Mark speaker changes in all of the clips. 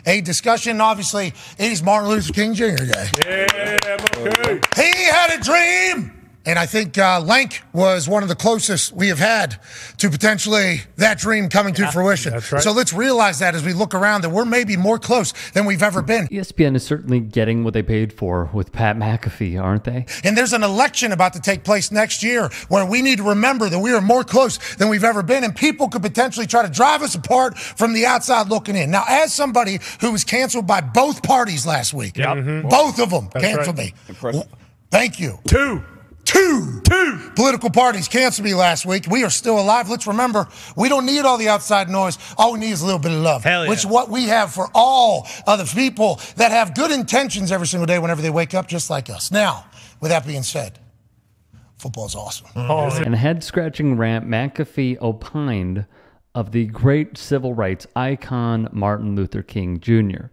Speaker 1: a discussion. Obviously, it is Martin Luther King Jr. Day.
Speaker 2: Yeah, okay.
Speaker 1: He had a dream. And I think Lank was one of the closest we have had to potentially that dream coming to fruition.
Speaker 2: That's right.
Speaker 1: So let's realize that as we look around, that we're maybe more close than we've ever been.
Speaker 3: ESPN is certainly getting what they paid for with Pat McAfee, aren't they?
Speaker 1: And there's an election about to take place next year where we need to remember that we are more close than we've ever been, and people could potentially try to drive us apart from the outside looking in. Now, as somebody who was canceled by both parties last week, both of them canceled me.
Speaker 4: Impressive.
Speaker 1: Thank you.
Speaker 2: Two
Speaker 1: Political parties canceled me last week. We are still alive. Let's remember, we don't need all the outside noise. All we need is a little bit of love,
Speaker 2: Hell yeah.
Speaker 1: which is what we have for all of the people that have good intentions every single day whenever they wake up, just like us. Now, with that being said, football's awesome.
Speaker 3: In a head-scratching rant, McAfee opined of the great civil rights icon Martin Luther King Jr.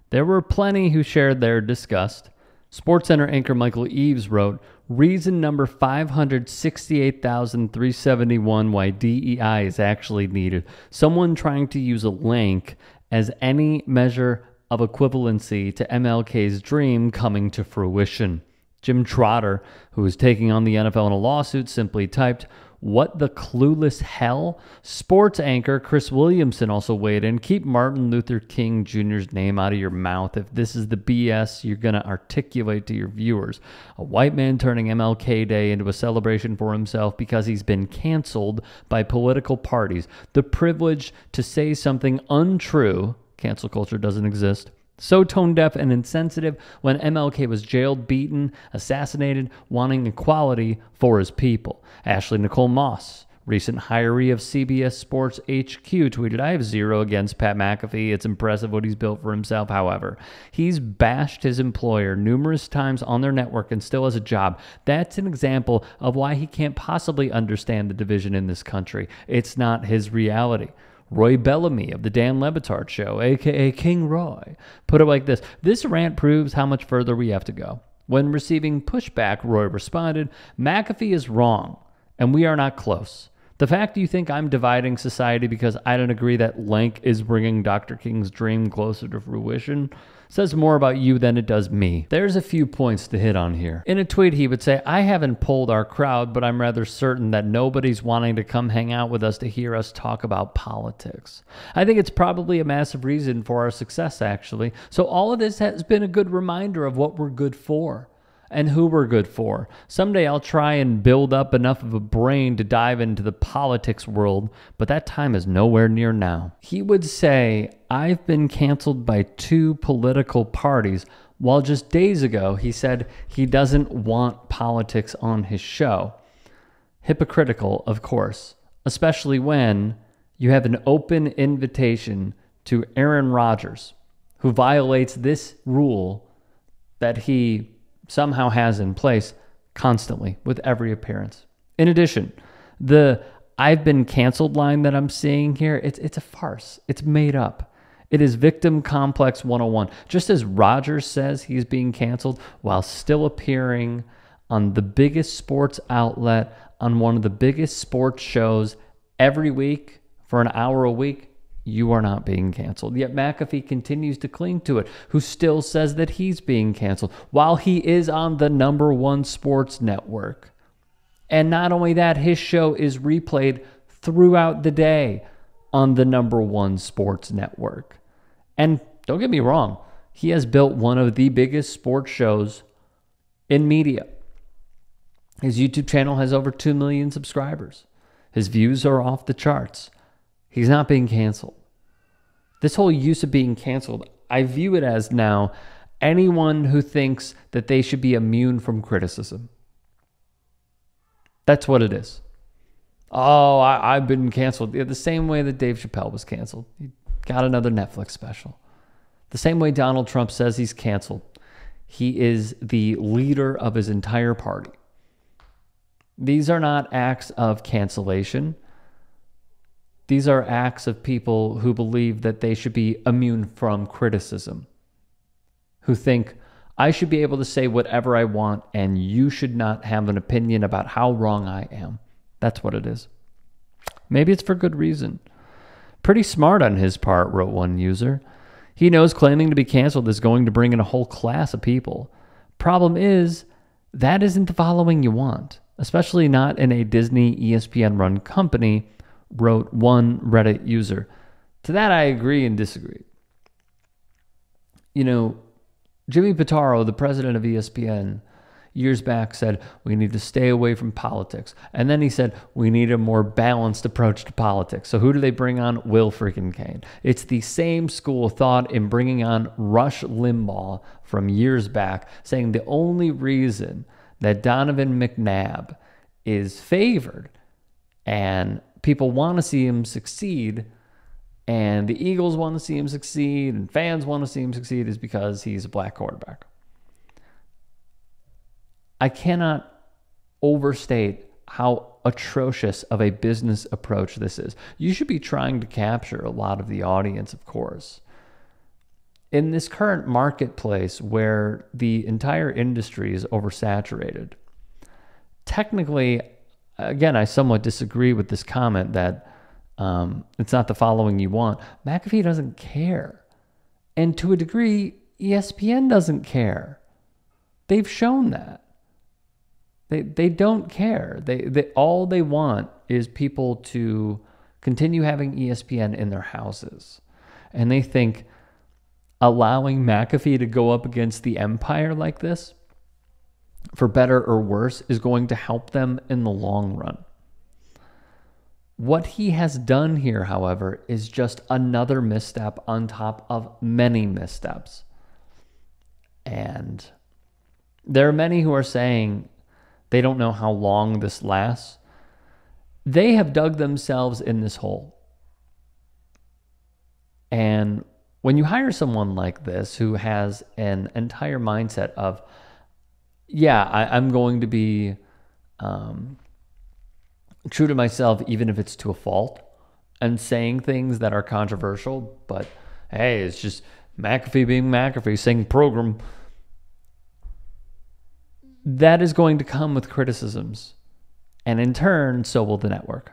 Speaker 3: There were plenty who shared their disgust. SportsCenter anchor Michael Eaves wrote, reason number 568,371 why DEI is actually needed. Someone trying to use a link as any measure of equivalency to MLK's dream coming to fruition. Jim Trotter, who is taking on the NFL in a lawsuit, simply typed, what the clueless hell? Sports anchor Chris Williamson also weighed in. Keep Martin Luther King Jr.'s name out of your mouth if this is the BS you're going to articulate to your viewers. A white man turning MLK Day into a celebration for himself because he's been canceled by political parties. The privilege to say something untrue. Cancel culture doesn't exist. So tone-deaf and insensitive when MLK was jailed, beaten, assassinated, wanting equality for his people. Ashley Nicole Moss, recent hiree of CBS Sports HQ, tweeted, I have zero against Pat McAfee. It's impressive what he's built for himself. However, he's bashed his employer numerous times on their network and still has a job. That's an example of why he can't possibly understand the division in this country. It's not his reality. Roy Bellamy of the Dan Le Batard Show, a.k.a. King Roy, put it like this. This rant proves how much further we have to go. When receiving pushback, Roy responded, McAfee is wrong, and we are not close. The fact you think I'm dividing society because I don't agree that Lank is bringing Dr. King's dream closer to fruition says more about you than it does me. There's a few points to hit on here. In a tweet, he would say, I haven't polled our crowd, but I'm rather certain that nobody's wanting to come hang out with us to hear us talk about politics. I think it's probably a massive reason for our success, actually. So all of this has been a good reminder of what we're good for and who we're good for. Someday I'll try and build up enough of a brain to dive into the politics world, but that time is nowhere near now. He would say, I've been canceled by 2 political parties, while just days ago he said he doesn't want politics on his show. Hypocritical, of course, especially when you have an open invitation to Aaron Rodgers, who violates this rule that he somehow has in place constantly with every appearance. In addition, the I've been canceled line that I'm seeing here, it's a farce. It's made up. It is victim complex 101. Just as Rodgers says he's being canceled while still appearing on the biggest sports outlet, on one of the biggest sports shows every week for an hour a week, you are not being canceled. Yet McAfee continues to cling to it, who still says that he's being canceled while he is on the #1 sports network. And not only that, his show is replayed throughout the day on the #1 sports network. And don't get me wrong, he has built one of the biggest sports shows in media. His YouTube channel has over 2 million subscribers. His views are off the charts. He's not being canceled. This whole use of being canceled, I view it as now anyone who thinks that they should be immune from criticism. That's what it is. Oh, I've been canceled. The same way that Dave Chappelle was canceled. He got another Netflix special. The same way Donald Trump says he's canceled. He is the leader of his entire party. These are not acts of cancellation. These are acts of people who believe that they should be immune from criticism, who think, I should be able to say whatever I want and you should not have an opinion about how wrong I am. That's what it is. Maybe it's for good reason. Pretty smart on his part, wrote one user. He knows claiming to be canceled is going to bring in a whole class of people. Problem is, that isn't the following you want, especially not in a Disney ESPN run company, wrote one Reddit user. To that I agree and disagree. You know, Jimmy Pitaro, the president of ESPN, years back said, we need to stay away from politics. And then he said, we need a more balanced approach to politics. So who do they bring on? Will freaking Kane. It's the same school of thought in bringing on Rush Limbaugh from years back, saying the only reason that Donovan McNabb is favored and people want to see him succeed and the Eagles want to see him succeed and fans want to see him succeed is because he's a black quarterback. I cannot overstate how atrocious of a business approach this is. You should be trying to capture a lot of the audience, of course. In this current marketplace where the entire industry is oversaturated, technically, again, I somewhat disagree with this comment that it's not the following you want. McAfee doesn't care. And to a degree, ESPN doesn't care. They've shown that. They don't care. They all they want is people to continue having ESPN in their houses. And they think allowing McAfee to go up against the empire like this, for better or worse, is going to help them in the long run. What he has done here, however, is just another misstep on top of many missteps. And there are many who are saying they don't know how long this lasts. They have dug themselves in this hole. And when you hire someone like this who has an entire mindset of, yeah, I'm going to be true to myself, even if it's to a fault, and saying things that are controversial, but hey, it's just McAfee being McAfee, saying program. That is going to come with criticisms. And in turn, so will the network.